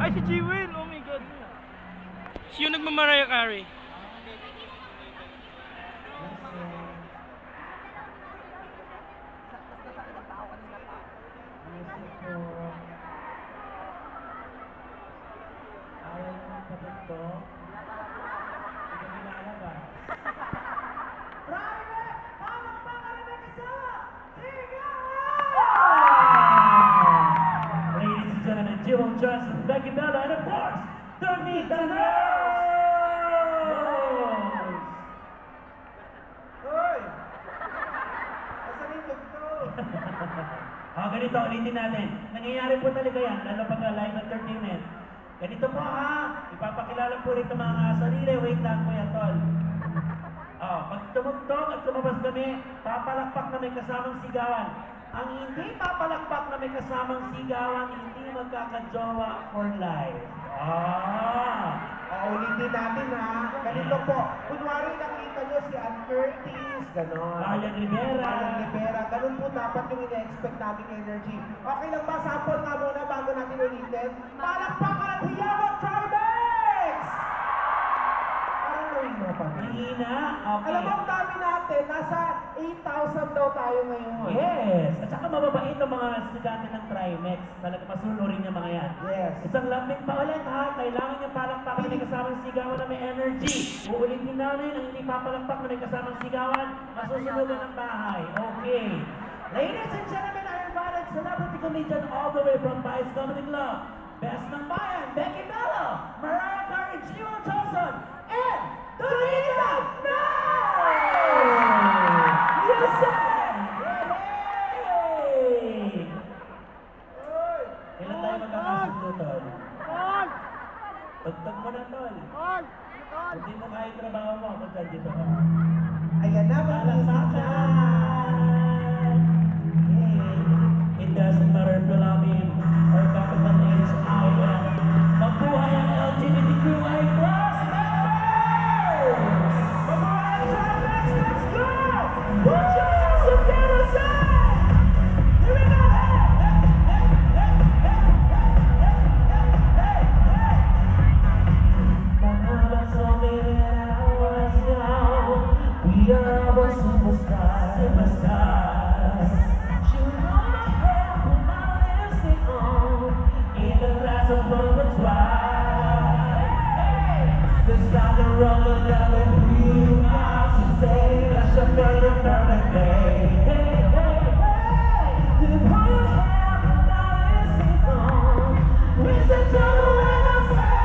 Ay, si Jewel! Oh my God! Siya yung nagmamaraya Carey. Jewel Johnson, Becky Bella, and of course, the Meet the Rose! Hoy! Asan yung tugtog? Ganito, ulitin natin. Nangyayari po talaga yan, lalo pag live entertainment. Ganito po ipapakilala po rin ang mga sarili. Wait lang po yan, tol. Pag tumugtog at lumabas kami, papalakpak na may kasamang sigawan. Ang hindi papalakpak na may kasamang sigawan, hindi magkakajowa for life. Ulitin natin ha. Ganito po. Kunwari nakita nyo si Ann Curtis, gano'n. Marian Rivera. Ganun po dapat yung ina-expect nating energy. Okay lang ba? Sample nga muna bago natin ulitin. Palakpakan at hiyawang Tribex! Parang gawin mo pa. Mahina? Okay. Alam mo, ang dami natin. Nasa 8,000 daw tayo ngayon. Yes! At saka mababait ang mga estudyante ng Trimex. Talaga masunurin niya mga yan. Yes. Isang lambing pa ulit ha. Kailangan niya palakpakan na may kasamang sigawan na may energy. Uulitin namin ang hindi papalakpak na may kasamang sigawan. Masusunugan ng bahay. Okay. Ladies and gentlemen, I invited celebrity comedian all the way from Vice Comedy Club. Best ng Bayan, Becky Bella, Mariah Carey, Jewel Johnson, and Donita Yes, sir! Yay! Kailan tayo magkakasundo, Tol? Tugtog mo na, Tol. Hindi mo kaya trabaho mo kung saan dito ka. Ayan na, Palakpakan! It doesn't matter if you're Lamin or capital H, I am. Mabuhay ang LGBTQI plus members! Mabuhay ang Tribex! Let's go! Put your hands together, say! Here we go! We are our superstars. You know my hair, put my lipstick on, in a glass of bourbon wine. This time the road will never be out to say that's your better perfect day. You put your hair, put my lipstick on, listen to the way I say.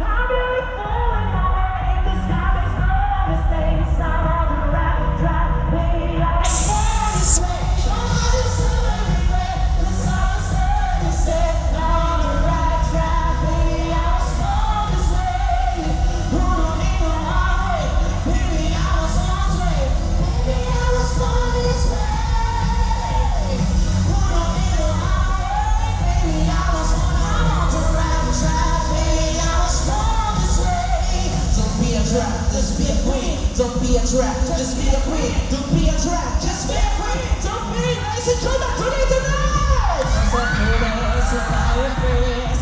I'm really falling away. The sky is low, the stakes are on the right track. Baby, I was born this way. Somebody celebrate. The sun is set, you said I'm on the right track. Baby, I was born this way. Who don't need no highway? Baby, I was born this way. Baby, I was born this way. Who don't need no highway? Baby, I was born. I'm on the right track. Baby, I was born this way. Don't be a trap, just be a queen. Don't be a trap, just be a queen. Don't be a trap, just be a queen. Don't be lazy, come back to me tonight. It's a fire face.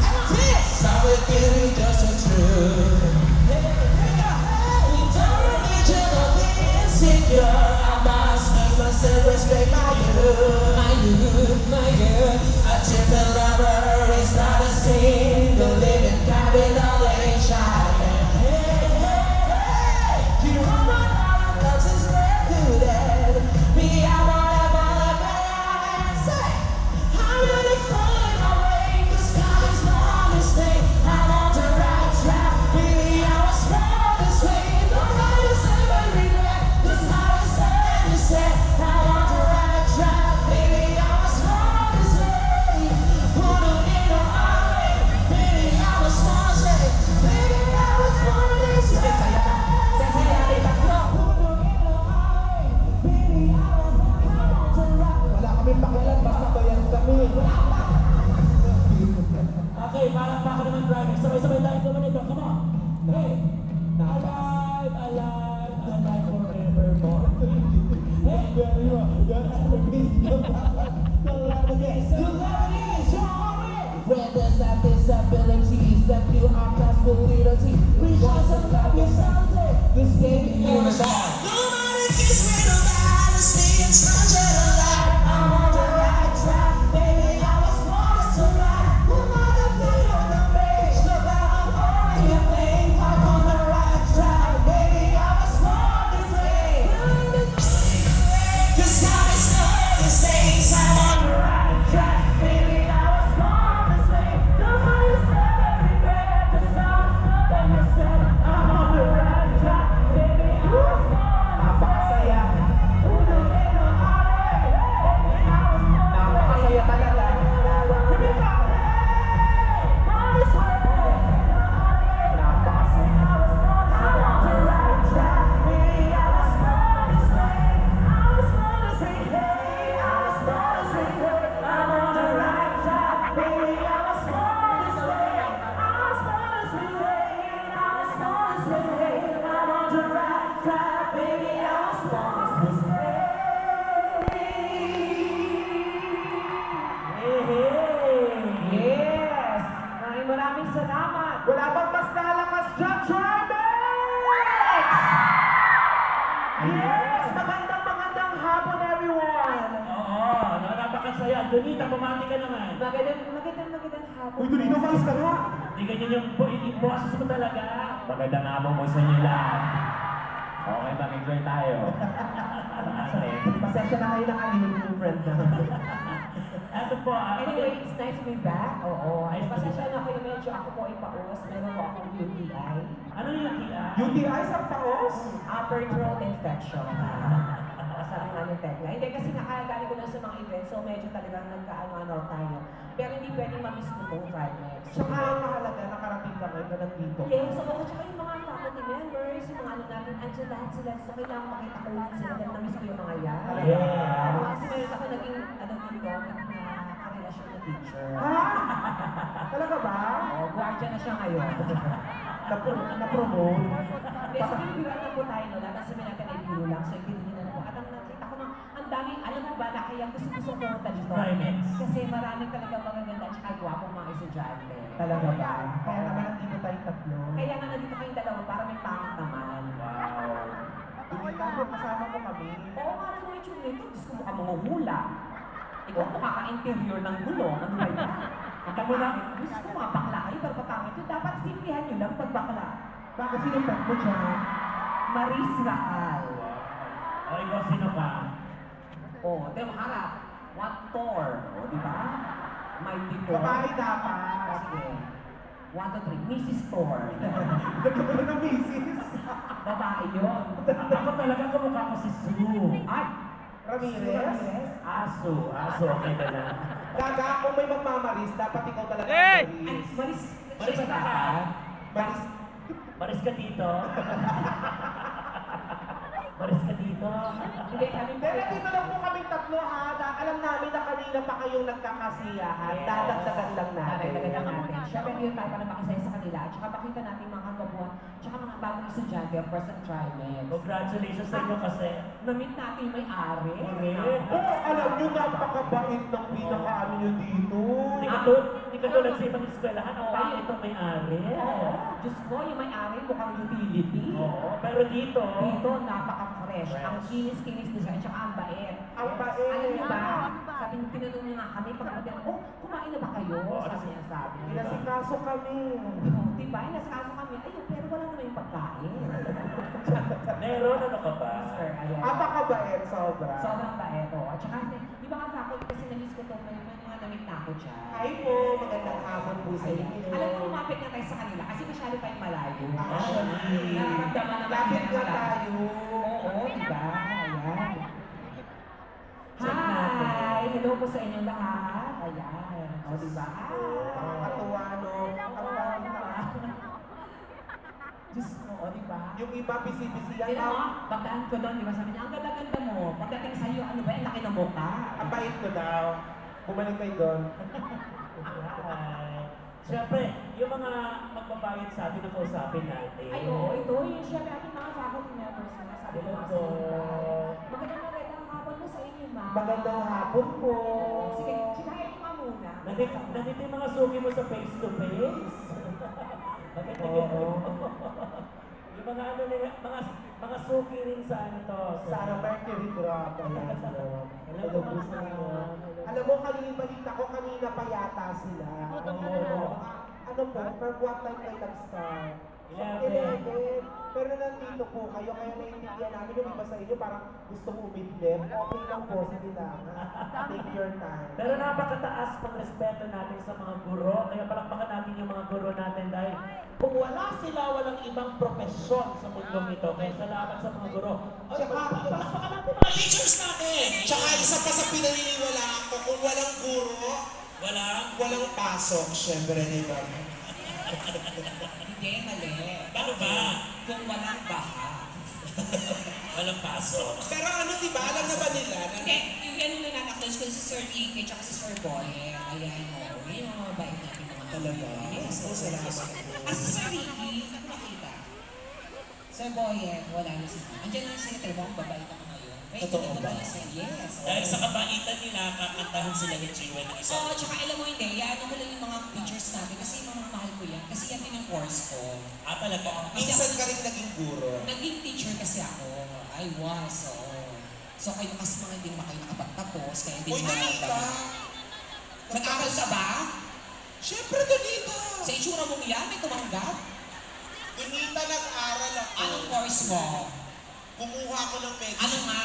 Stop with getting just a truth. We don't need you to be insecure. I must make myself respect my youth. My youth, my youth. A triple lover is not a single living capital H child. You are my heart, that's his recorded. Me, I'm whatever I say. I'm really falling away. The sky is not a mistake. I'm on the right track. Baby, I was born this way. Nobody is ever regret. This how I said, you said. I'm on the right track. Baby, I was born this way. Who don't need no highway? Baby, I was born this way. Baby, I was born this way. Wala kami pakialam, basta bayan kami. Okay, parang pa ako naman driving. Sabay-sabay tayo naman ito. Come on. Hey! Alive, alive, alive forevermore. Hey! Celebrity is your way. Where the sense that disabilities that you are class validity. Reach out and love you someday. This baby is ours. Nobody gets rid of honesty and stranger alive. I'm on the right track, baby. I was born to survive. Who might have been on the page? Look out, I'm calling your name. I'm on the right track, baby. I was born this way. This time it's not the same. I'm on the right track, baby. I was born this way. Nobody said everywhere. Just now it's not the same. I'm on the right track, baby. I was born. Napakasaya. Napakasaya talaga. Napakasaya. Yes! Maraming salamat! Wala bang mas nalakas dyan, Tribex? Yes! Magandang hapon, everyone! Oo, napakasaya. Donita, pumati ka naman. Magandang hapon. Uy, Donito, malis ka nga! Hindi ganyan yung boses mo talaga. Magandang hapon mo sa inyo lahat. Okay, mag-enjoy tayo. Pasensya na kayo ng aliw yung friend na. Eto po, Anyway, it's nice to be back. Oo. Ay, pasensya na kayo medyo ako po ipaos. Meron po akong UTI. ano yung TI? UTI sa paos? Upper throat infection. Sabi nga ng tagline. Hindi kasi nakagaling ko lang sa mga events, so medyo talagang nagkaano-ano tayo. Pero hindi pwedeng mamiss ko itong Trimex. Saka ang mahalaga, nakarating ka ngayon na nandito. Yes, so ako tsaka yung mga faculty members, yung mga ano natin, andyan lahat sila. So kailangan makita ko ulit sila dahil namiss ko yung mga yan. Yeah. Kasi meron ako naging, ano dito, naging karelasyon na teacher. Ha? Talaga ba? Oh, guardian na siya ngayon. Na-promote? Hindi, so binibiruan na po tayo, no? Lahat ang sabi natin ay biro lang, so hindi na po. At ang nakita ko ang daming, alam mo ba, na kaya gusto pumunta dito. Trimex. Kasi maraming talaga magaganda at saka gwapong mga estudyante. Talaga ba? Kaya naman nandito tayong tatlo. Kaya nga nandito kayong dalawa para may pangit naman. Wow. Donita, kasama mo kami. Oo nga naman yung tsura nito, gusto mo ka manguhula. Ikaw mukha ka-interior ng gulong, ano ba yan? Ang mo lang, gusto ko mga bakla kayo, pero patangit yun. Dapat simplihan nyo lang pag bakla. Bakit sino pet mo dyan? Maris Racal. O, ikaw sino ka? Oh, ito yung harap. What Thor? O, di ba? Mighty Thor. Babae dapat. O, sige. 1, 2, 3. Mrs. Thor. Nagkaroon ng misis. Babae yun. Ako talaga kamukha ko si Sue. Ay! Ramirez? Aso, okay ka na. Gaga, kung may magmamaris, dapat ikaw talaga Hey! ang Ay, maris. Maris. Maris ka ka? Maris. Maris ka dito? Maris ka dito? Hindi, kami po. Pero dito lang po kaming tatlo ha. Alam namin na kanina pa kayong nagkakasiyahan. Yes. Dadagdagan lang natin. Dadagdagan natin. Siyempre, hindi tayo para makisaya sa kanila. At saka makita natin mga kababuan. Tsaka mga bagong estudyante, of course, ng Trimex. Congratulations sa inyo kasi. Na-meet natin yung may-ari. Correct. Oo, alam nyo, napakabait ng pinaka-ano nyo dito. Hindi ka tulad sa ibang eskwelahan. Ang pangit itong may-ari. Oo. Diyos ko, yung may-ari mukhang utility. Oo, pero dito. Dito, napaka-fresh. Fresh. Ang kinis-kinis design, tsaka ang bait. Ang bait. Alam niyo ba, sabi niyo, tinanong niya nga kami, pagkakabit, oh, kumain na ba kayo? Oo, Sabi niya sabi. Inasikaso kami. Oh, diba, inaskaso kami, ayun, pero wala naman yung pagkain. Meron, ano ka ba? Sir, ayan. Apakabait, sobra. Sobrang bait, oh. At saka, di ba nga faculty kasi na-miss ko to, may mga namit na ako dyan. Hi po, magandang hapon po sa Ayan. inyo. Alam mo, lumapit na tayo sa kanila kasi masyado tayong malayo. Actually, Nararamdaman naman lapit nila na malayo. tayo. Oo, diba? Ayan. Check natin. Hi! Hello po sa inyong lahat. Ayan. O, diba? Nakakatuwa, no? Ang bata. Diyos ko, o, diba? Yung iba, busy-busy yan. Sino mo? Pagdaan ko doon, di ba sabi niya, ang ganda-ganda mo. Pagdating sa'yo, ano ba, ang laki ng mukha. Ang bait ko daw. Bumalik kayo doon. Hi. Siyempre, yung mga magbabayad sa atin na kausapin natin. Ay, oo, ito yung siyempre ating mga faculty members na sabi ko nga sa inyo. Magandang hapon po sa inyo, ma'am. Magandang hapon po. Sige, sinahin mo nga muna. muna. Nandito yung mga suki mo sa face to face. Maganda Oo. Yung mga ano nila, mga suki rin sa ano to. Sa ano, Mercury Drop. Ayan, hello, gusto niyo. Alam mo, kanina balita ko, kanina pa yata sila. Ano po, per what time kayo nag-start? 11. Pero nandito po kayo, kaya naiintindihan namin yung iba sa inyo, parang gusto mo umidlip. Okay lang po, sige lang. Take your time. Pero napakataas pang respeto natin sa mga guro. Kaya palakpakan natin yung mga guro natin dahil kung wala sila, walang ibang profesyon sa mundong ito. Kaya salamat sa mga guro. Palakpakan natin mga teachers natin! Tsaka isa pa sa pinaniniwalaan ko, kung walang guro, walang pasok, syempre, di ba? Hindi, mali. Paano ba? Kung walang baha. Walang pasok. Pero ano, di ba, alam na ba nila? Hindi, yung yan yung nanakaklose ko si Sir Ike tsaka si Sir Boy. Ayan mo, yung mga bait natin mga Talaga? Yes, Oo, salamat. As si Sir Ike, hindi ko nakita. Sir Boy, wala na si Andiyan na yung secretary mo, ang babait ako ngayon. Wait, Totoo hindi ba? ko na yes. Dahil sa kabaitan nila, kakantahan sila ni Jiwa ng isang. Oo, tsaka alam mo hindi, yan ko lang yung mga pictures natin kasi mga mahal ko yan. Kasi yan din yung course ko. Talaga? Minsan ka rin naging guro. Naging teacher kasi ako. I was, oo. So kayo kasi mga hindi naman kayo nakapagtapos, kaya hindi Uy, Donita! Nag-aral ka ba? Syempre, Donita! Sa itsura mong yan, may tumanggap? Donita, nag-aral ako. Anong course mo? Kumuha ko ng medicine. Ano nga?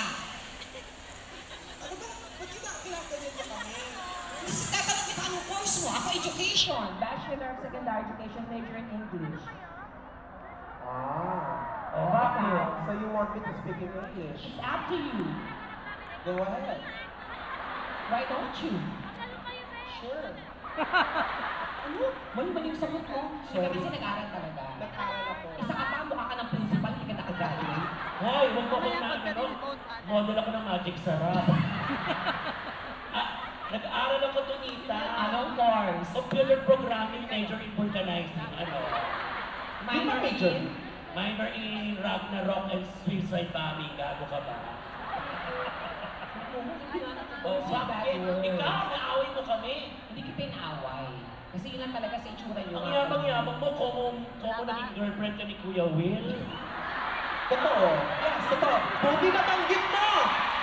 Ano ba? Ba't kinaganyan niyo kami? Kasi tatanong kita anong course mo? Ako education. Bachelor of Secondary Education, major in English. Oh, bakit? So you want me to speak in English? It's up to you. Go ahead. Why don't you? Sure. Ano? Mali-mali yung sagot ko. Hindi ka kasi nag-aral talaga. Nag-aral ako. Isa ka pa, mukha ka ng principal, hindi ka nakagraduate. Hoy, huwag ko kung ano. Model ako ng Magic Sarap. Nag-aaral ako, Donita. Anong course? Computer Programming, major in vulcanizing. Ano? Minor major? in? Minor in Ragnarok and Suicide Bombing. Gago ka ba? Oh, bakit? Ikaw, naaway mo kami. Hindi kita inaaway. Kasi yun lang talaga sa itsura nyo. Ang yabang-yabang mo, kung naging girlfriend ka ni Kuya Will. Totoo. Yes, totoo. Buti na banggit mo!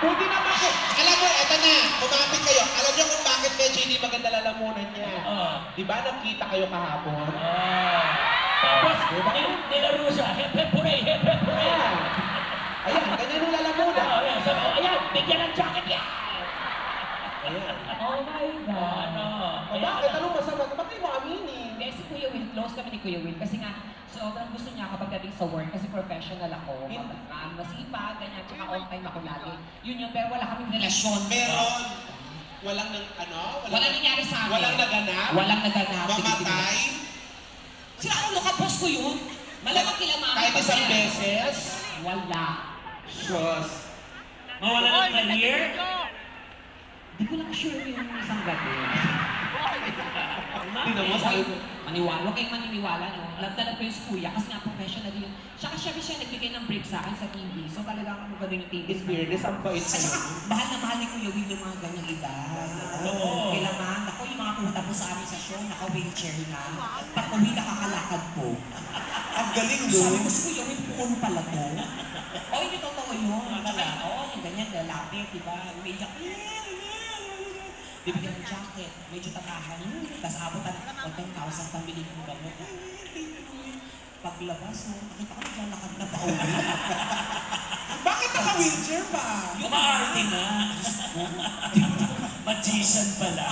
Buti na banggit! Alam mo, eto na, kumapit kayo. Alam niyo kung bakit medyo hindi maganda lalamunan niya. Di ba nakita kayo kahapon? Tapos, nilaro siya. Hep-hep hooray, hep-hep hooray. Ayan. Ayan, ganyan yung lalamunan. Ayan, sabi ko, ayan, bigyan ng jacket yan. Ayan. Oh my God. Ano? O bakit? Anong masama? Bakit mo aminin? Hindi, si Kuya Will, close kami ni Kuya Will. Kasi nga, sobrang gusto niya kapag dating sa work kasi professional ako. Masipag, ganyan, tsaka on time ako lagi. Yun yun, pero wala kaming relasyon. Meron. Walang nang, ano? Walang nangyari sa amin. Walang naganap? Walang naganap. Mamatay? Sila ulo ka, boss ko yun. Malamang kila mami. Kahit isang beses? Wala. Sus. Mawala ng career? Di ko lang sure yung isang gabi. Tingnan mo, sabi ko, Maniwala, huwag kayong maniniwala, no? Lagdalag ko yung si Kuya kasi nga professional yun. Tsaka siya nagbigay ng break sa akin sa TV. So talagang ano gano'n yung TV. In fairness, ang bait At saka, siya. mahal na mahal ni Kuya Will yung mga ganyang edad. Oo. Kailangan, ako yung mga pumunta po sa amin sa show, naka-wheelchair na. Pag-uwi, nakakalakad po. ang galing Sabi no? ko, si Kuya Will, puon pala to. O, hindi totoo yun. Oo, yung ganyan, lalapit, diba? Umiiyak. Bibigyan ng jacket, medyo tatahan. Tapos abutan, o 10,000 pambili kong gamot. Paglabas, nakita ko naglalakad na pa uwi. Bakit naka-wheelchair pa? Umaarte na. Magician pala.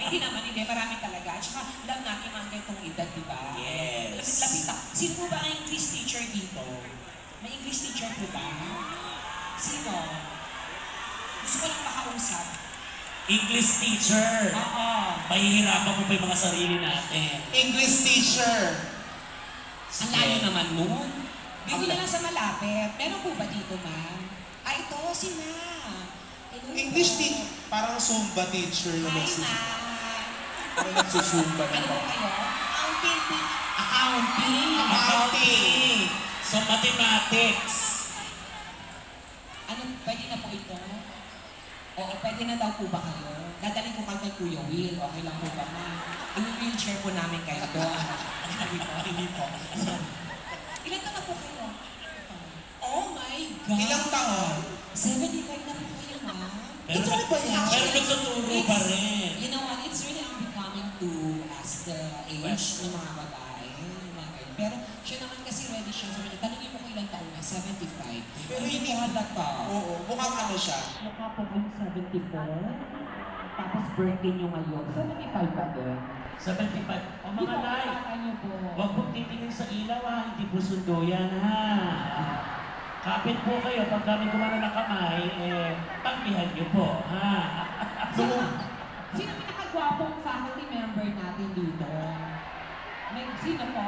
Hindi naman, hindi. Marami talaga. At saka, lang natin mga ganitong edad, di ba? Yes. Lapit ako. Sino po ba ang English teacher dito? May English teacher po ba? Sino? Gusto ko lang makausap. English teacher. Oo. Pahihirapan mo pa yung mga sarili natin. English teacher. Ang layo naman nun. Bigyan na lang sa malapit. Meron po ba dito, ma'am? Ay, ito, si ma'am. Hello English po. teacher. Parang Zumba teacher naman Hi, si ma'am. Parang nagsusumba Ano po naman. kayo? Accounting. Accounting. Accounting. So, mathematics. Ano, pwede na po ito? Oo, pwede na daw po ba kayo? Dadalhin ko kayo kay Kuya Will. Okay lang po ba, ma? I-wheelchair po namin kayo doon. Hindi po. Ilan na po kayo? Oh my God! Ilang taon? 75 na po kayo, ma. Pero ba yan? pero nagtuturo pa rin. You know what? It's really unbecoming to ask the age ng mga babae. Mga ganyan. Pero siya naman kasi ready siya. Sabi niya, tanongin mo ko ilang taon na? 75. Pero Hindi hindi ko halata. Oo, mukhang ano siya. Mukha po yung 74. Tapos birthday niyo ngayon. 75 pa din. 75. O mga nay, niyo po. huwag pong titingin sa ilaw ha, hindi po sundo yan ha. Kapit po kayo, pag kami kumana ng kamay, pagpihan niyo po, ha? Sino pinakagwapong faculty member natin dito? Sino po?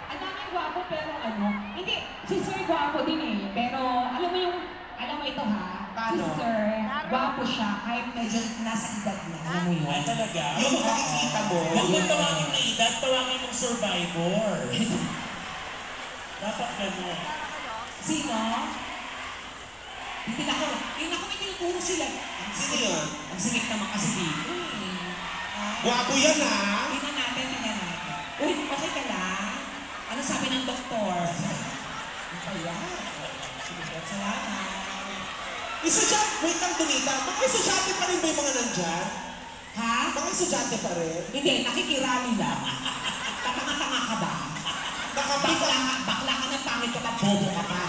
Ang daming gwapo pero hindi, si Sir gwapo din eh. Pero alam mo ito ha, si Paano? Sir, gwapo siya kahit medyo nasa edad na. Alam mo yun? Ay talaga? Yung makikita mo. Huwag mo tawagin na edad, tawagin mong survivor. Dapat gano'n. Sino? Hindi na ako, may tinuturo sila. Sino yun? Ang singit naman kasi dito eh. Gwapo yan ha. Tingnan natin. Uy, okay ka lang? Ano sabi ng doktor? Ayan. Salamat. Estudyante, wait lang Donita. Mga estudyante pa rin ba yung mga nandyan? Ha? Mga estudyante pa rin? Hindi, nakikirali lang. Tatanga-tanga ka ba? Bakla ka na pangit ka pa, bobo ka pa.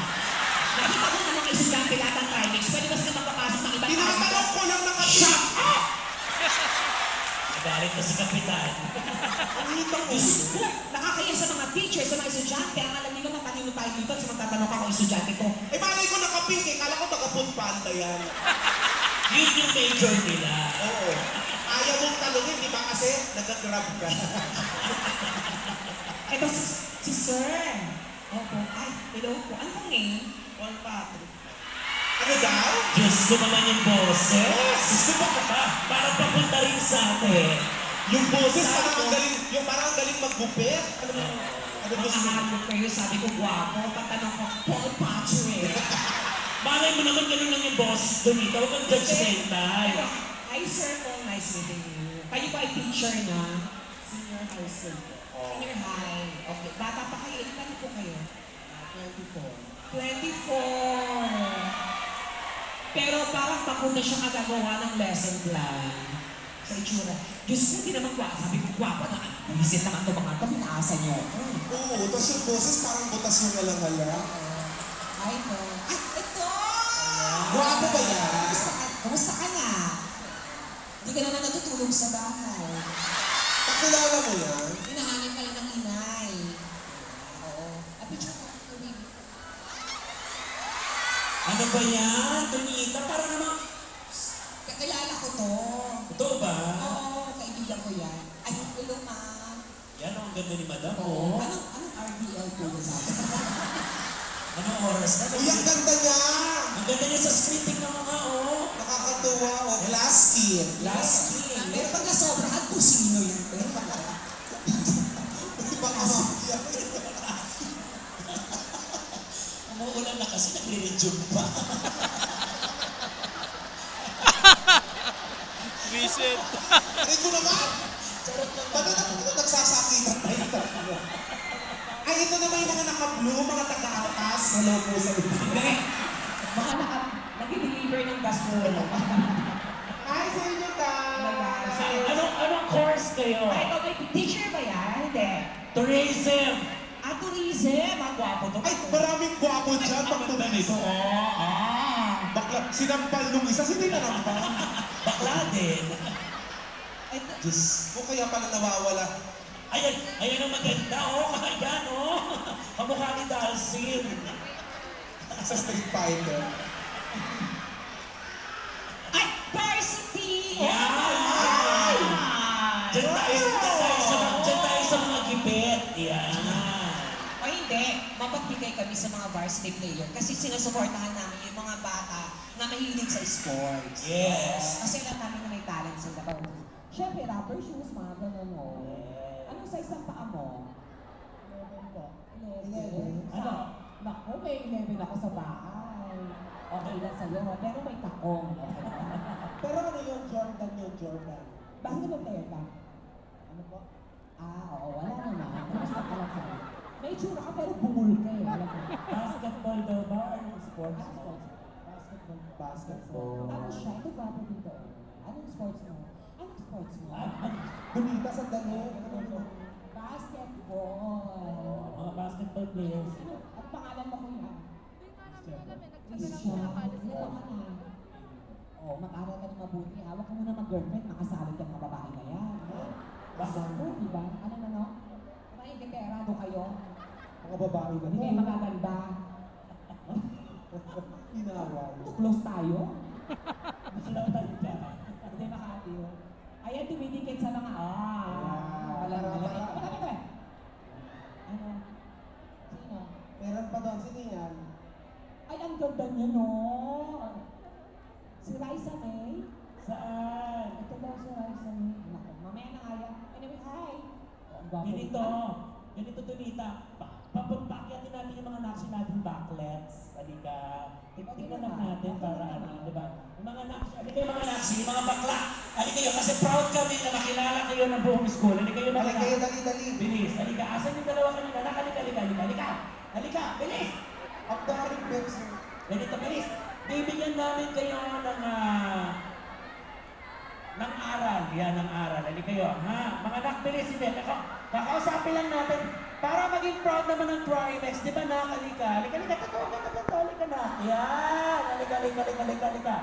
Nakita mo na mga estudyante lahat ng trimix, pwede ba sila magpapasok ng ibang Tinatanong ko lang Shut up! Galit na si Kapitan. Ang hitang mo. Diyos ko, nakakaya sa mga teachers, sa mga estudyante. Ang alam nila matalino tayo dito, sa magtatanong ka kung estudyante ko. Eh malay ko nakapink eh. Kala ko taga-punpanta yan. Yun yung major nila. Oo. Ayaw mong talungin, di ba kasi nag-grab ka? Ito si Sir. Opo. Ay, hello po. Ano pong name? Juan Patrick. Ano daw? Diyos ko naman yung boses. Gusto mo ka ba? Parang papunta rin sa atin. Yung boses parang ang galing, yung parang ang galing maggupit. Ano ba? Ano ba? Makahanap kayo, sabi ko guwapo. Patanong ko, Paul Patrick. Malay mo naman ganun lang yung boses doon dito. Huwag kang judgmental. Hi Sir Paul, nice meeting you. Kayo po ay teacher na senior high school. Senior high. Okay. Bata pa kayo. Ilan po kayo? 24. Pero parang bakuna siya magagawa ng lesson plan sa itsura. Diyos ko, hindi naman guwapo. Sabi ko, guwapo na. Buisit naman ito mga ito. Pinaasa niyo. Oo, tapos yung boses parang butas yung walang-hala. Ay, no. Ay, ito! Guwapo ba yan? Kamusta ka na? Hindi ka na natutulog sa bahay. Pakilala mo yan? Hinahanap ka lang ng inay. Oo. Picture ko. Baby. Ano ba yan? Donita, para naman... Kakilala ko to. Ito ba? Oo, kaibigan ko yan. Ay, hello, ma. Yan ang ganda ni Madam. Oo. Oh. Anong RDL po yun sa akin? Anong oras na? Uy, ang ganda niya! Ang ganda niya sa scripting ng mga Nakakatuwa. O, glass skin. Last skin. Pero pag nasobrahan, kusino yan. Di ba kamamaya? Umuulan na kasi nagre-rejuve pa. Visit. Aray ko naman! Ba't na nagsasakitan tayo? Ay, ito naman yung mga naka-blue, mga taga-atas. Hello po sa inyo. Hindi. Baka nag-deliver ng gasol. Hi sa inyo, guys! Anong course kayo? Ay, okay. Teacher ba yan? Hindi. Tourism. Tourism. Ang gwapo to. Ay, maraming gwapo dyan pag tumingin. Bakla, sinampal nung isa, hindi na nampal. Bakla din. Ay, Diyos ko, kaya pala nawawala. Ayan ang maganda, oh. Ayan, oh. Kamukha ni Dalsin. Sa Street Fighter. ay, varsity! Yan! Diyan tayo sa mga gipit. Yan. O hindi, mapagbigay kami sa mga varsity player kasi sinusuportahan namin yung mga bata na mahilig sa sports. Yes. Kasi alam namin na may talent sila. Siyempre, rubber shoes, mga ganun o. Anong size ang paa mo? 11 po. 11? Ano? Naku, may 11 ako sa bahay. Okay lang sa'yo, ha? Pero may takong. Pero ano yun, Jordan yun, Jordan. Bakit naman player ka? Ano po? Oo, wala naman. Basta ka lang sa'yo. May itsura ka pero bumul ka eh. Alam mo. Basketball daw ba? Anong sports Ano mo? sports? Basketball. Basketball. Tapos siya, ito gwapo dito. Anong sports mo? Anong sports mo? Bonita, sandali. Ano yun? Basketball. Mga basketball players. Ano pangalan mo kuya? Christian. Ilan ka na? Oh, mag-aral ka na mabuti. Huwag ka muna mag-girlfriend, makasali ka mga babae na yan. Basketball, di ba? Ano na no? Mga indeterado kayo. Mga babae na Hindi kayo magaganda. Inaway. Close tayo. Masulatan ka. Hindi makatiyo. Ayan, dumidikit sa mga, walang Para- malaki. Ano? Sino? Meron pa doon, sino yan? Ay, ang ganda niya, no? Si Raisa May? Saan? Ito daw si Raisa May. Naku, mamaya na kaya. Anyway, hi! Oh, ang gwapo. Ganito. Ganito, Tunita. Papagpakyatin natin yung mga naksi natin backlets. Halika. Tingnan lang natin para ano, di ba? Yung mga naksi, halika yung mga naksi, yung mga bakla. Halika kayo, kasi proud kami na makilala kayo ng buong school. Halika kayo mga Balik kayo, dali-dali. Bilis, halika. Asan yung dalawa kanina? Halika, halika, halika, halika. Halika, bilis! Ang daming bets. Ganito, bilis. Bibigyan namin kayo ng aral. Yan, ng aral. Halika kayo. Ha? Mga anak, bilis. Hindi. Kakausapin lang natin para maging proud naman ng Trimex. Di ba na? Halika. Halika, halika. Totoo ka na. Halika na. Yan. Halika, halika, halika, halika, halika.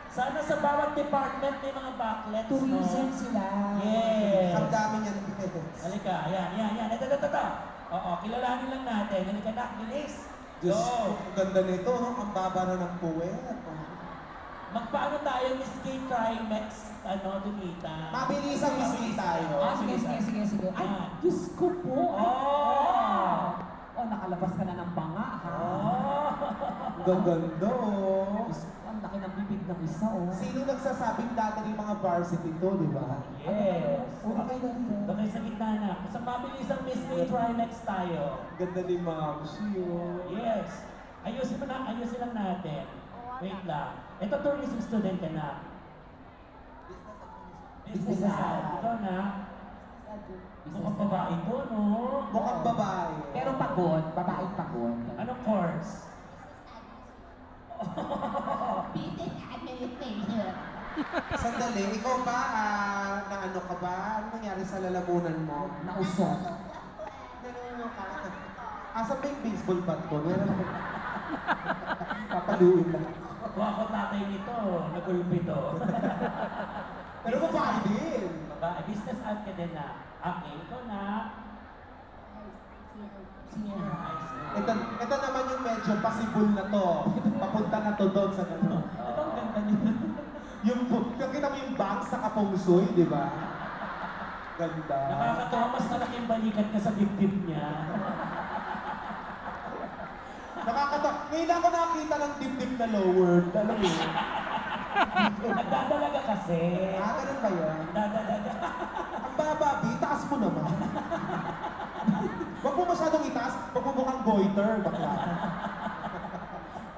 Sana sa bawat department may mga backlets, Tourism no? sila. Yes. Ang dami niyan bets. Halika. Yan, yan, yan. Ito. Oo, kilalanin lang natin. Halika na. Bilis. Diyos Go. ko, ang ganda nito, no? Ang baba na ng puwet. Magpaano tayo, Miss K Trimex, Dunita? Mabilisang misli tayo. Sige. Ay, Ah. Diyos ko po. Oh! Oh, nakalabas ka na ng banga, ha? Oh! Ang ganda, oh. Diyos ko, ang laki ng bibig ng isa, oh. Sino nagsasabing dati ng mga varsity to, di ba? Yes! Una kayo na rin. Doon kayo sa gitna na. Sa mabilisang Miss K Trimex tayo. Ganda ni Ma'am Shio. Yes! Ayusin lang natin. Wait lang. Ito tourism student ka na. Business ad. Ikaw na. Mukhang babae to, no? Mukhang babae. Pero pagod, babaeng pagod. Anong course? Business administration. Sandali, ikaw ba, na ano ka ba? Ano nangyari sa lalamunan mo? Nausok. Nanungo ka. Asan ba yung baseball bat ko? Meron ako. Papaluin lang. Kung ako tatay nito, nagulpi to. Pero babae din. Babae, business ad ka din na. Okay, ikaw na. Senior high school. Ito naman yung medyo possible na to. Papunta na to doon sa gano'n. Ito ang ganda niya. Yung kita mo yung bangs sa kapungsoy, di ba? Ganda. Nakakatawa, mas malaking balikat ka sa dibdib niya. Nakakatawa. Ngayon ako nakakita ng dibdib na lowered. Alam mo yun? Nagdadalaga kasi. Ganun ba yun? Nagdadalaga. Ang baba, Bi, taas mo naman. Huwag mo masyadong itaas. Huwag mo mukhang goiter, bakla.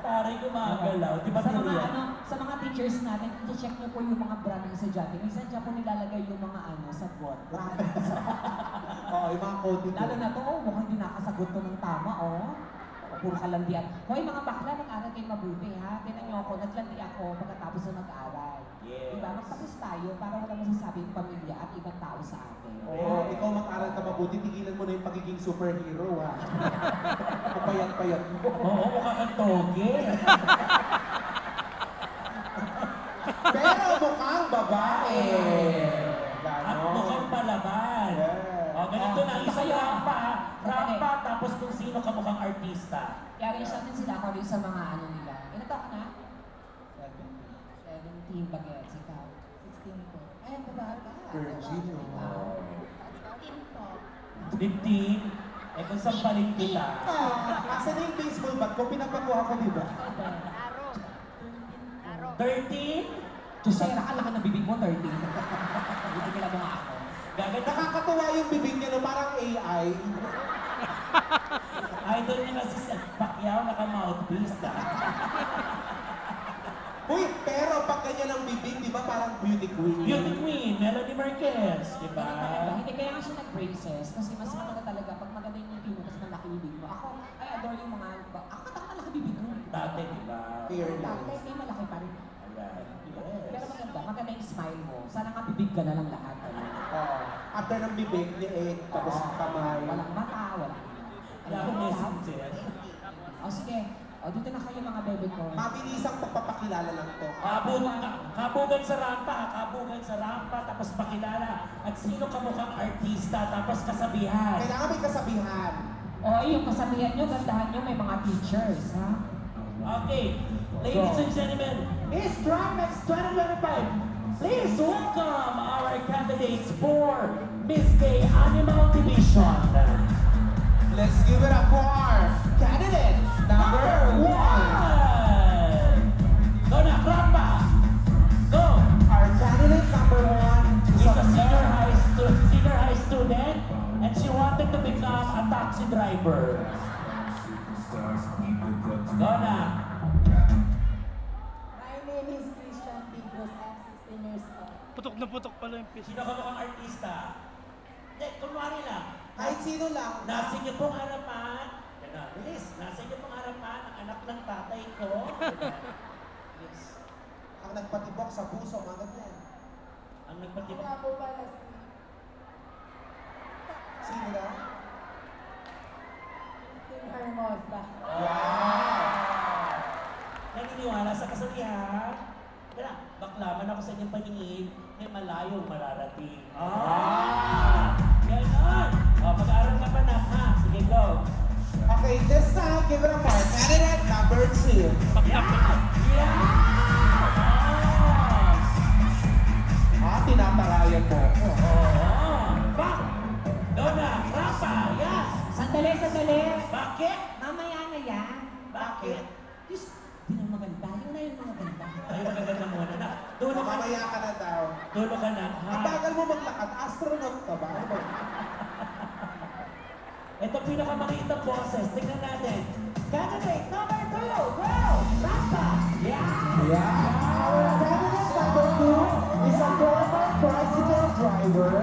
Taray gumagalaw. Di ba Sa mga Tia? sa mga teachers natin, i-check niyo po yung mga brand ng estudyante. Minsan dyan po nilalagay yung mga sa board. Oo, yung mga coding. Lalo na to, mukhang hindi nakasagot to ng tama, puro kalandian. Hoy, mga bakla, mag-aral kayo mabuti, ha? Tinan niyo ako, naglandi ako pagkatapos na mag-aaral. Yes. Diba? Magtapos tayo para wala masasabi yung pamilya at ibang tao sa atin. Oo, ikaw mag-aral ka mabuti, tigilan mo na yung pagiging superhero, ha? Kapayat-payat mo. Oo, mukha kang toge. Pero mukhang babae. At mukhang palaban. Yeah. O, ganito na. Isang Kaya- rampa, ha? Rampa, tapos kung sino ka mukhang artista. Kaya rin natin sila according sa mga nila. Ilan taon ka na? 17 bagets. Ikaw? 16 po. Ay, ang babata. Virgin, no? Ikaw? 15. Eh kung sampalin kita. Asan na yung baseball bat ko? Pinagpakuha ko, di ba? 13? Chusera ka lang ng bibig mo, 13. Buti kila mo nga ako. Gaganda. Nakakatuwa yung bibig niya, no? Parang AI. Idol niya kasi sa Pacquiao, naka-mouthpiece. Uy, pero pag ganyan ang bibig, di ba parang beauty queen? Beauty Queen, Melody Marquez, di ba? Hindi kaya nga siya nag-braces kasi mas maganda talaga pag maganda yung ngipin mo kasi malaki yung bibig mo. Ako, I adore yung mga, ako malaki bibig mo. Dati, di ba? Dati, may malaki pa rin. Ayan. Pero maganda yung smile mo. Sana nga bibig ka na lang lahat. Oo. After ng bibig, liit, tapos kamay. Walang mata, walang... Wala akong messenger. O sige, dito na kayo mga bebe ko. Mabilisang pagpapakilala lang to. Kabugan sa rampa, tapos pakilala. At sino kamukhang artista, tapos kasabihan. Kailangan may kasabihan. O, yung kasabihan nyo, gandahan nyo, may mga teachers, ha? Okay, ladies and gentlemen, Miss Dramax 2025, please welcome our candidates for Miss Gay Animal Division. Let's give it up for candidate number 1. Go na, Rampa! Go! Our candidate number 1 She's a senior high student and she wanted to become a taxi driver. Go na! My name is Christian Tigos. I'm 16 years old. Putok na putok pala yung piso. Sino ka mukhang artista? Hindi, kunwari lang. Kahit sino lang. Nasa inyo pong harapan, bilis, nasa inyo pong harapan ang anak ng tatay ko. Bilis. Ang nagpatibok sa puso, mga ganyan. Ang nagpatibok. Ako po pala si Sino lang? Christine Hermosa. Naniniwala sa kasalihan? Kaya, baklaman ako sa inyong paningin, may malayong mararating. Ganon! Mag-aaral ka pa na, ha? Sige, go! Okay, this time, give it up for candidate number 2. Tinatarayan mo ako. Back! Dona! Rampa! Yes! Sandali, sandali. Bakit? Mamaya na yan. Bakit? Diyos, di na maganda. Yun na yung mga ganda. Ay, magaganda muna na. Dulo ka, Mamaya ka na daw. dulo ka na, ha? Ang bagal mo maglakad, astronaut ka ba? Ano ba? Ito pinakamaliit ang boses. Tingnan natin. Candidate number 2! Go! Rampa! Yeah! Our candidate number 2 is a former bicycle driver.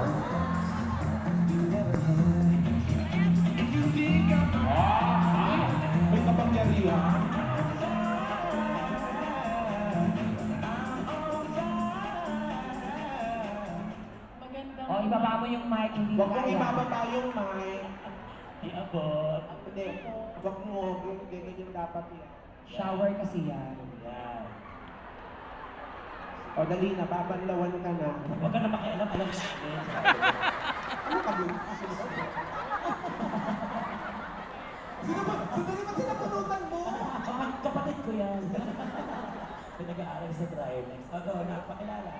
May kapangyarihan. Magandang O, ibaba mo yung mic, hindi Huwag mong kaya. ibababa yung mic. Di abot. Hindi, huwag mo. Ganyan dapat yan. Shower kasi yan. Yan. O, dali na, babanlawan ka na. Huwag ka na makialam. Alam sa akin. Ano ka yun? Sino ba? Sandali ba sinapunutan mo? Kapatid ko yan. Pinag-aaral sa Drivex. Ako, napakilala.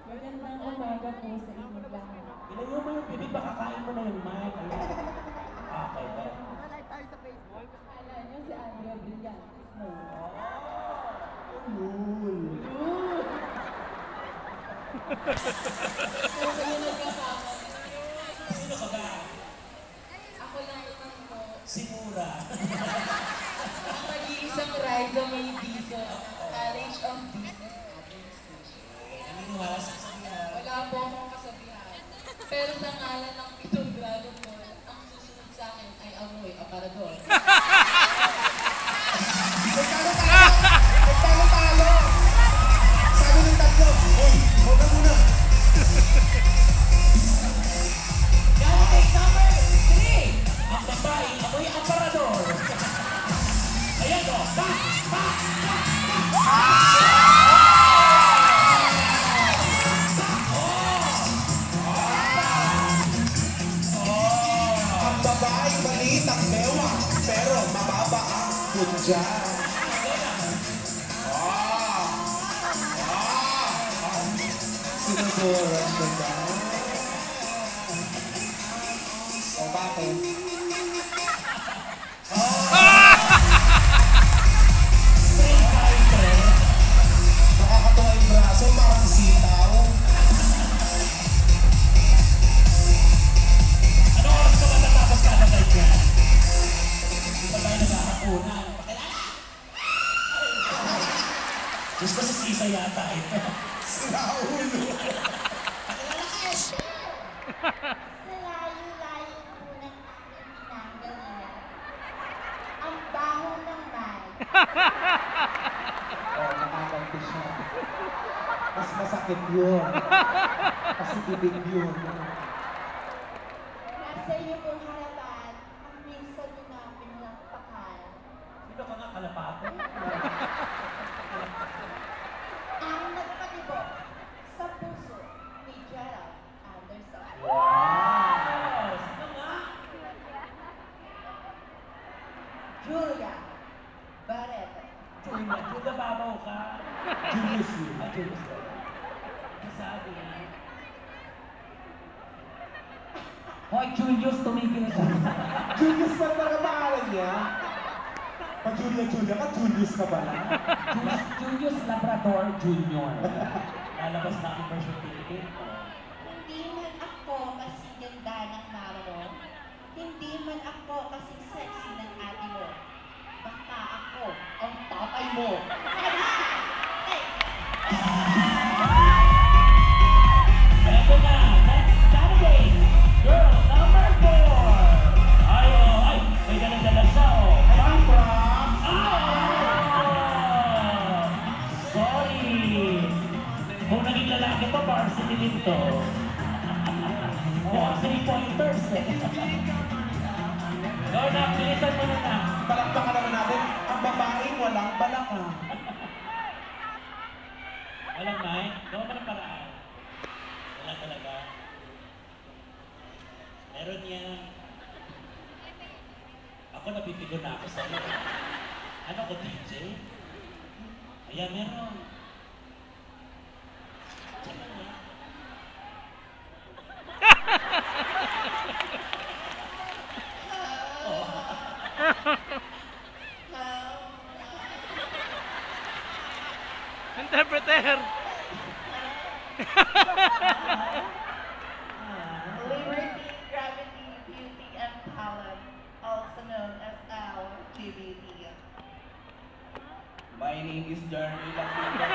Magandang umaga po sa inyo lahat. Ilayo mo yung bibig, baka kain mo na yung mic. Ayun. Okay, go. Akala niyo si Andrea Brillantes mo. Cool. So, kayo nagkakamali. Sino ka ba? Ako lang naman po. Si Mura. Ang mag-iisang Riza May Diso, College of Business Administration. Naniniwala sa kasabihan. Wala po akong kasabihan. Pero sa ngalan ng pitong Dragon Ball, ang susunod sa akin ay amoy aparador. Talo-talo! Sabi ng tatlo, hoy, huwag ka muna. Candidate number 3! Ang babae, ako'y aparador. Ayan o. Ang babae maliit ang bewa, pero mababa ang punja. Sinuburan mo ba? O bakit? Nakakatawa yung braso, parang sitaw. Ano oras ka ba natapos ka na tayo dyan? Hindi pa tayo nagkakapunan. Pakilala! Diyos ko si Isa yata ito. Sira ulo. Sa layo-layo po ng aking pinanggalingan. Ang baho ng mic. Oh, nakakampi siya. Mas masakit yun. Kasi bibig yun. Nasa iyo pong harapan, ang minsan nyo na pinalampakan. Sino ka nga kalapate? Ang nagpatibok sa puso ni Gerald Anderson. Wow! Sino nga? Julia Barreto. Julia babaw ka. Julius yun. Julius ka. Kasabi na. Hoy, Julius, tumigil ka. Julius pa talaga pangalan niya. Pa-Julia ka, Julius ka ba na? Julius Labrador Jr. Lalabas na ang birth certificate. Hindi man ako kasi ganda ng mama mo. Hindi man ako kasi sexy ng ate mo. Baka ako ang tatay mo. Hey! Ito na, next candidate, girl number 4. Ay, may dala-dala siya, oh. Ay, props! Sorry. Kung naging lalaki pa, varsity din to. Mukhang 3-pointers, eh. Go na, bilisan mo na. Palakpakan naman natin, ang babaeng walang balaka. Walang mic? Gawa ka ng paraan. Wala talaga. Meron yan. Ako napipigo na ako sa'yo. Ano ko, DJ? Ayan, meron. Tsaka nga. Interpreter. Liberty, gravity, beauty, and talent, also known as LGBT. My name is Jeremy Lapinda.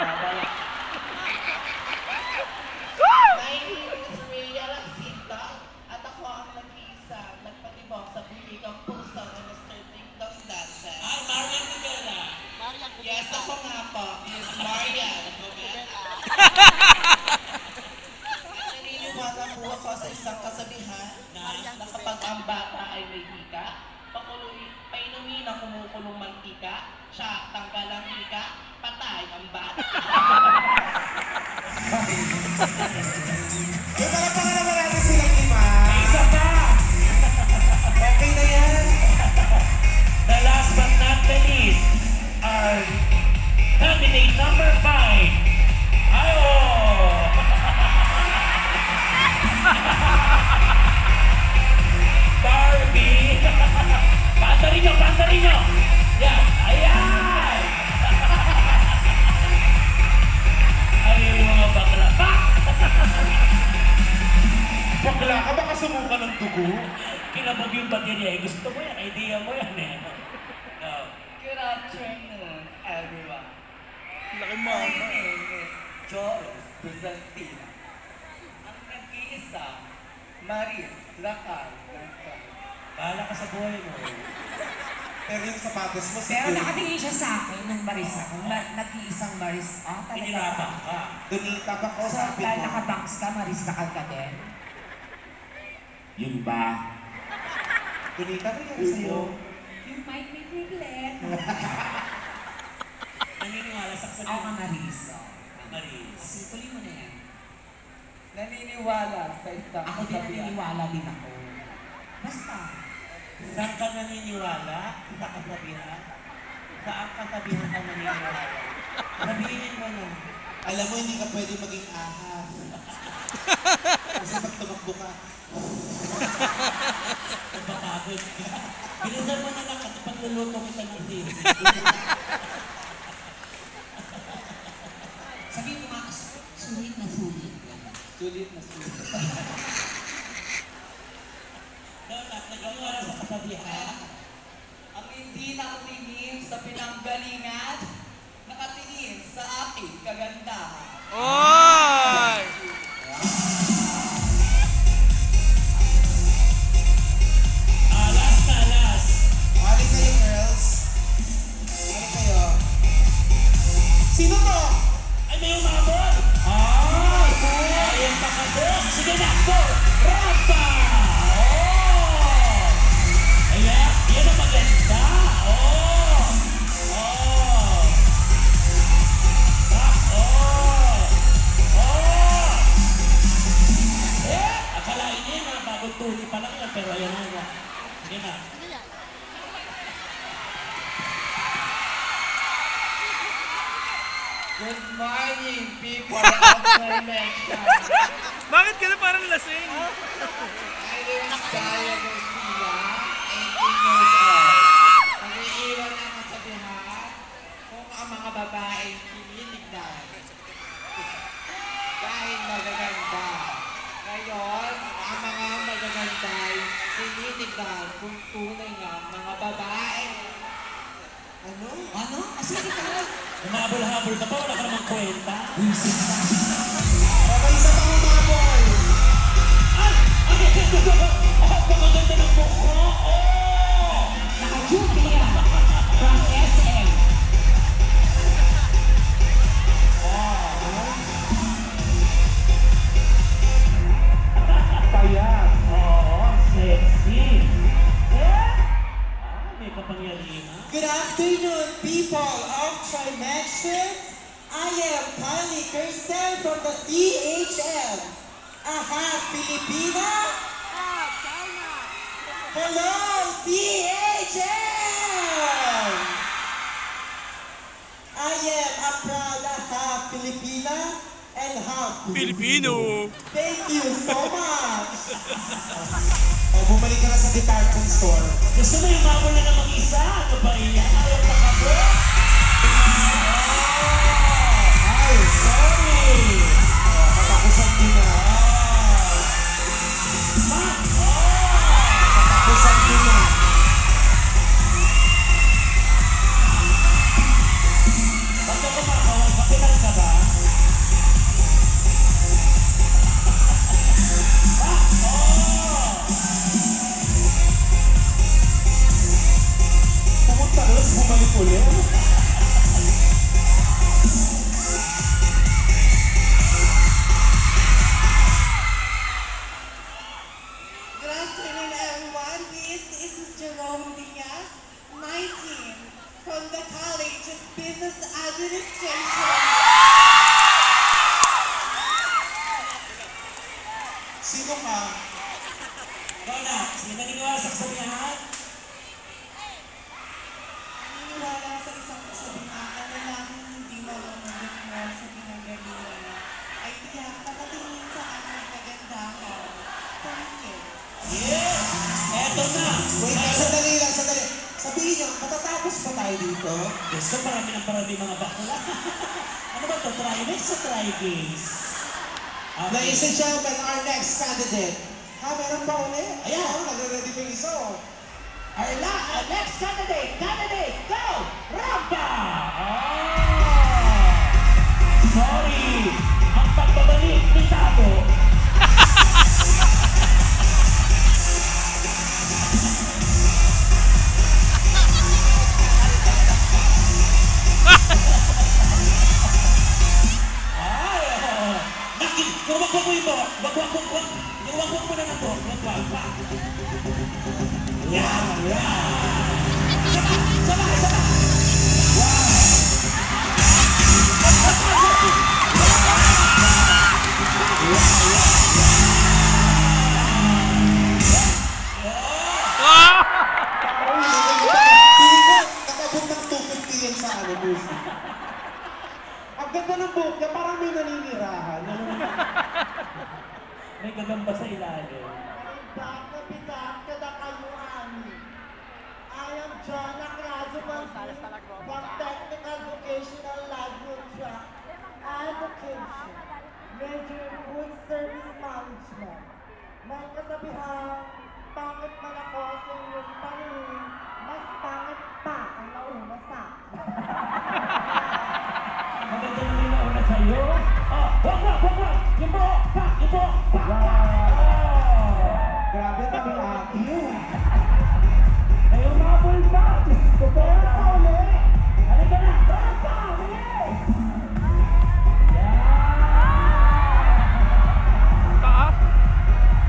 My name is Rhea Laxita, at ako ang nag-iisa nagpatibok sa bulikang puso ng Mr. Ding Dong Dances. Ay, Marian Rivera. Yes, ako nga po, Miss Marian Gometa. Naniniwala po ako sa isang kasabihan na kapag ang bata ay may hika, painumin ang kumukulong mantika, siya tanggal ang hika, patay ang bata. Yung palapakan naman natin silang lima. Isa pa! Okay na yan. The last but not the least, our candidate number 5. Ayo! Barbie! Pantarin nyo! Yan! Ayan! Ayun yung mga bakla. Pak! Bakla ka, baka sumuka ng dugo. Kinabog yung baterya. Eh, gusto mo yan. Idea mo yan eh. Oh. Good afternoon, everyone. Laki My mama. name is Joyce Bizantina. Ang nag-iisa, Maris Lakay. Bahala ka sa buhay mo. Pero yung sapatos mo, Pero security. nakatingin siya sa akin nung Maris ako. Nag-iisang Maris. Ah, talaga. Pinirapan ka. Donita ka ko, So, sabi dahil mo. nakabanks ka, Maris nakal ka din. Yun ba? Donita ko yan sa'yo. You might be regret. Naniniwala sa Ako ka, Maris. Maris. Tuloy mo na yan. Naniniwala sa isang Ako din naniniwala din ako. Basta. Saan ka naniniwala? Sa kasabihan? Saan kasabihan ka naniniwala? Sabihin mo na. Alam mo, hindi ka pwede maging ahas. Kasi pag tumakbo ka, Napapagod ka. Bilisan mo na lang at pagluluto kita ng sili. Sabihin mo nga, sulit na sulit. Sulit na sulit. Donat, nagawala sa kasabihan. Ang hindi nakutingin sa pinanggalingan na nakatingin sa aking kagandahan. Oy! Last na, last. Mali kayo, girls. Mali kayo. Sino to? Ay, may umabot! Ay! Ayun pa ka doon! Sige na! Go! Rampa! Oh! Ayan! Yan ang maganda! Oh! Oh! Back! Oh! Oh! Akalain niya na bagong tuli pa lang yan, pero ayan na. Sige na. Good morning, people of Dimension. Bakit ka na parang lasing? My name is Gaia Garcia, 18 years old. Nag-iiwan ng kasabihan kung ang mga babae tinitignan. Dahil magaganda. Ngayon, ang mga magaganda ay tinitignan kung tunay nga mga babae. Ano? Ano? Sige ka. Umabol-habol ka pa, wala ka namang kwenta. Okay, isa pa umabol. Ay! Oh, pagaganda ng mukha! Oh! Naka-duty yan. From SM. Payat! Oo, sexy! May kapangyarihan. Good afternoon, people of Trimensions. I am Kylie Kirsten from the CHL. Aha, Filipina? Hello, CHL! I am a proud half Filipina and half Filipino. Thank you so much! Bumalik ka na sa department store. Gusto mo yung mabol na namang isa? Ano ba iyan? Ayaw makabot? Ay, sorry! Katapusan mo na. Katapusan mo na. Ba't ka kumakawal? Kapital ka ba? Pumunta doon, bumalik ulit. Good afternoon, everyone. This is Jerome Diaz, 19, from the College of Business Administration. Sino ka? Ikaw na, sino naniniwala sa kasabihan? Naniniwala sa isang kasabihan na lalaking hindi marunong mo sa pinagalingan ay tiyak nakatingin sa aking kagandahan. Thank you. Yes! Eto na! Wait lang, sandali lang, sandali. Sabihin niyo, matatapos pa tayo dito? Gusto parami mga bakla. Ano ba ito? Try-mix o try-gays? Ladies and gentlemen, our next candidate. Ha, meron pa ulit? Ayan. Oh, nagre-ready pa yung isa, oh. Our next candidate, go! Rampa! Sorry! Ang pagbabalik ni Tato. Wag mo ito. Wag mo na ng buhok. Wag. Yan. Sama. Nakabot ng 250 yan sa ano, music. Ang ganda ng buhok niya, parang may naninirahan. May gagamba sa ilalim. Bitak na bitak, kada kayo ani. I am John Acrazuman from Technical Vocational Language Education. Major in Food Service Management. May kasabihan, pangit man ako sa inyong paningin, mas pangit pa ang nauna sa akin. kami akin. Ay, umabol pa! Diyos ko po! Halika na! Rampa! Bilis! Yan! Taas.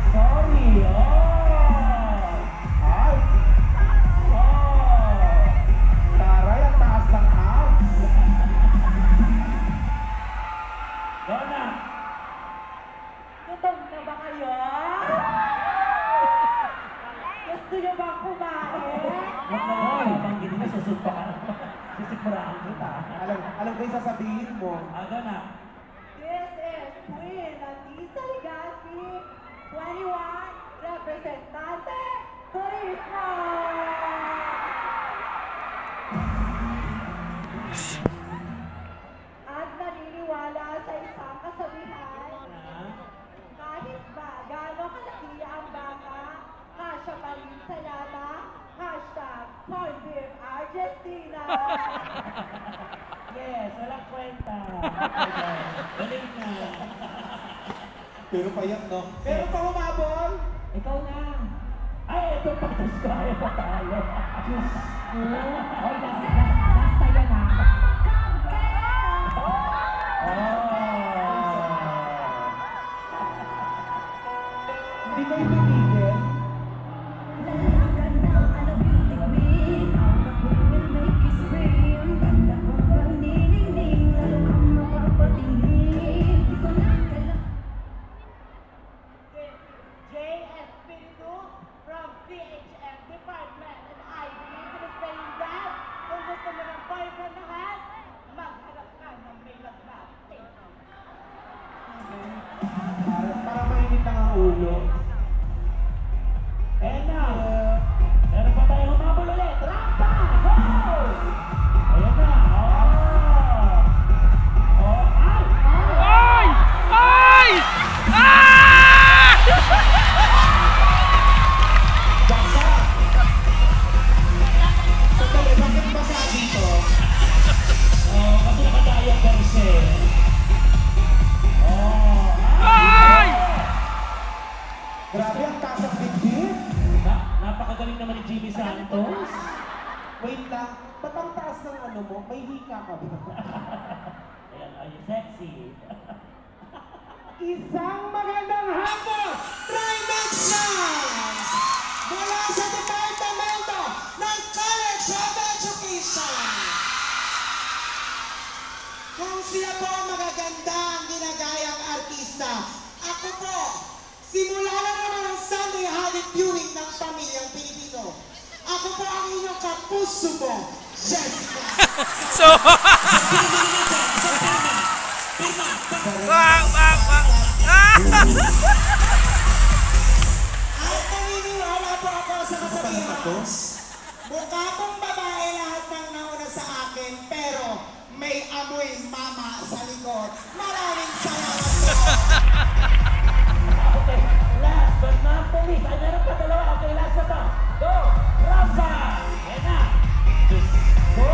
Sorry! Oh! Ay, Oh! taray, ang taas ng abs. Donna! Gutom na ba kayo? Gusto niyo bang kumain? Huwag na yun! Banggit mo, susunta ka naman. Sisikmuraan kita. Alam ko yung sasabihin mo. Donna! This is Queen Anissa Legaspi, 21, representante, Turismo! At naniniwala sa isang kasabihan, kahit ba gano'ng kalaki ang baka, kasya pa rin sa lata, #corned beef Argentina! Yes, walang kwenta. Galing na. Pero payak, no? Pero pa humabol. Ikaw na! Ay, ito pa. Diyos ko, ayaw pa tayo. Diyos ko. Oy, basta yan na! Hindi kayo tumigil. Jay Espiritu from CHF Department, and I believe in saying that kung gusto mo ng boyfriend na hat, maghanap ka ng may lagnat. Para mainit lang ang ulo. Ayan na. Meron pa tayo humabol ulit. Rampa! Go! Ayan na. Oh, ay! Ay! Ay! Ah! Basa! Sandali, bakit basa dito? Oh, kasi nakatayo ang korse. Oh, Ay! Grabe ang taas ng bibig. napakagaling naman ni Jimmy Santos. Wait lang, ba't ang taas ng ano mo? May hika ka ba? Ayan, ay, sexy. Isang magandang hapon! Trimexans! Mula sa Departamento ng College of Education. Kung sila po ang magaganda ang ginagayang artista, ako po, simula na naman ang Sunday Holiday Viewing ng Pamilyang Pilipino. Ako po ang inyong kapuso mo, Jessica. So, wag, wag, wag. Ah! At naniniwala po ako sa kasabihan. Mukha pong babae lahat ng nauna sa akin, pero may amoy mama sa likod. Maraming salamat po. Okay, last but not the least. Ay, meron pa dalawa. Okay, last na to. Go! Rampa! Ayan na. Diyos ko!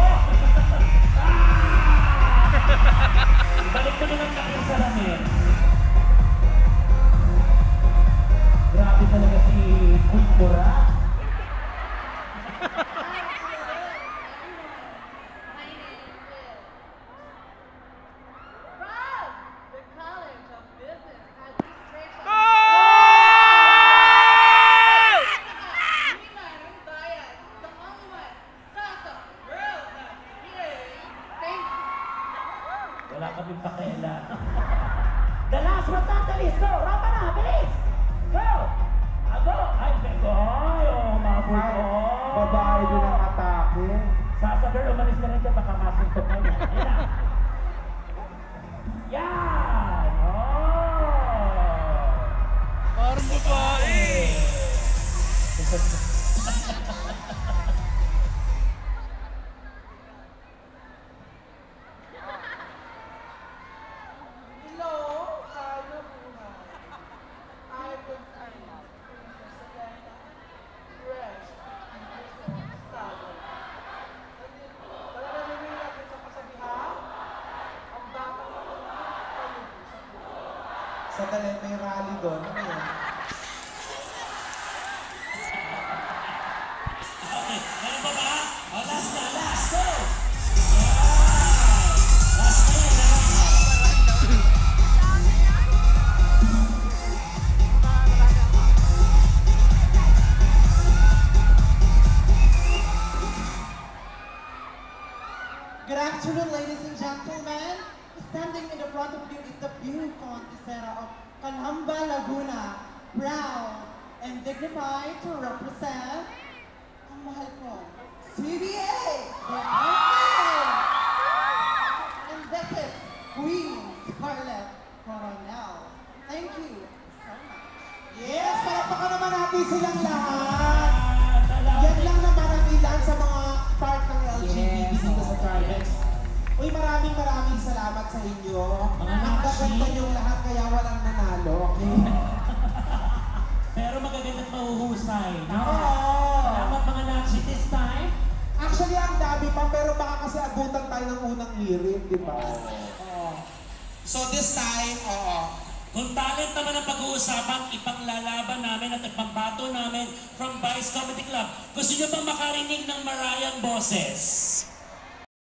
Balik ko na lang natin sa lamin. Grabe talaga si Kultura. My name is from the College of Business Administration. Oh! Ninang Bayan, the only one, Sasa, girl, yay! Thank you. Wala kaming pakialam. The last but not the least. Go! Rampa na! Bilis! Go! Go! Ay, beko! Ay, oh, mabul Ay, ko! babae din ang atake. Sasa girl, umalis ka rin dyan. Baka masuntok ka yan. Ayan na. Yan! Oh! Parang babae. Hello, ano buhay? I would say, Princess Elena, fresh, innocent, style. Wala na nililag sa kasabihan? Ang bata ko ng kayo sa buhay. Sa may rally doon. Ano yan? Signify to represent ang mahal ko, CBA, the Outfit! And this is Queen Scarlett Coronel. Thank you so much. Yes, palakpakan naman natin silang lahat. Yan lang naman ang ilan sa mga part ng LGBT dito sa Tribex. Uy, maraming salamat sa inyo. Mga Ang gaganda niyong lahat kaya walang nanalo, okay? Pero magagandang mahuhusay, no? Oo. Salamat mga Nachi this time. Actually, ang dami pa, pero baka kasi abutan tayo ng unang hirit, di ba? So this time, oo. Kung talent naman ang pag-uusapan, ipanglalaban namin at ipambato namin from Vice Comedy Club. Gusto niyo bang makarinig ng marayang boses?